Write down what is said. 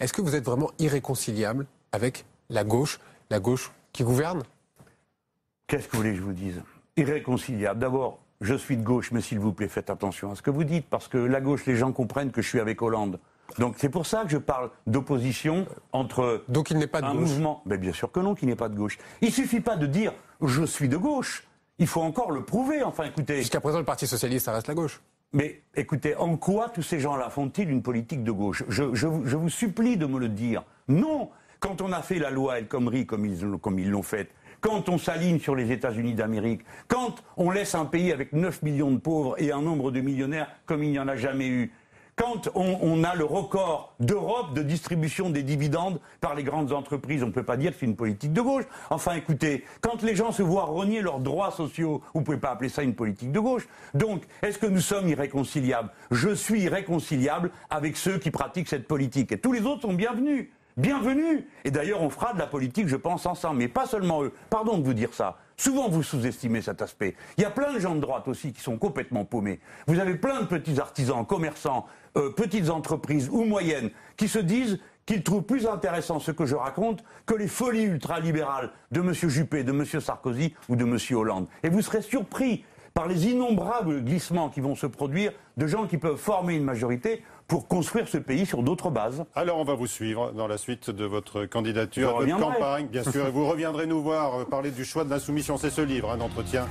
Est-ce que vous êtes vraiment irréconciliable avec la gauche qui gouverne? Qu'est-ce que vous voulez que je vous dise? Irréconciliable. D'abord, je suis de gauche, mais s'il vous plaît, faites attention à ce que vous dites, parce que la gauche, les gens comprennent que je suis avec Hollande. Donc c'est pour ça que je parle d'opposition entre Donc il n'est pas de un gauche. mouvement. Mais bien sûr que non, qu'il n'est pas de gauche. Il suffit pas de dire je suis de gauche. Il faut encore le prouver. Enfin, écoutez. Jusqu'à présent, le Parti socialiste, ça reste la gauche. Mais écoutez, en quoi tous ces gens-là font-ils une politique de gauche? Je vous supplie de me le dire. Non. Quand on a fait la loi El Khomri comme ils l'ont faite, quand on s'aligne sur les États-Unis d'Amérique, quand on laisse un pays avec 9 millions de pauvres et un nombre de millionnaires comme il n'y en a jamais eu, quand on a le record d'Europe de distribution des dividendes par les grandes entreprises, on ne peut pas dire que c'est une politique de gauche. Enfin, écoutez, quand les gens se voient renier leurs droits sociaux, vous ne pouvez pas appeler ça une politique de gauche. Donc, est-ce que nous sommes irréconciliables? Je suis irréconciliable avec ceux qui pratiquent cette politique. Et tous les autres sont bienvenus. Bienvenue. Et d'ailleurs, on fera de la politique, je pense, ensemble. Mais pas seulement eux. Pardon de vous dire ça. Souvent, vous sous-estimez cet aspect. Il y a plein de gens de droite aussi qui sont complètement paumés. Vous avez plein de petits artisans, commerçants, petites entreprises ou moyennes qui se disent qu'ils trouvent plus intéressant ce que je raconte que les folies ultralibérales de M. Juppé, de M. Sarkozy ou de M. Hollande. Et vous serez surpris par les innombrables glissements qui vont se produire de gens qui peuvent former une majorité pour construire ce pays sur d'autres bases. Alors on va vous suivre dans la suite de votre candidature, Je votre reviendrai. campagne, bien sûr, et vous reviendrez nous voir parler du choix de l'insoumission. C'est ce livre, un entretien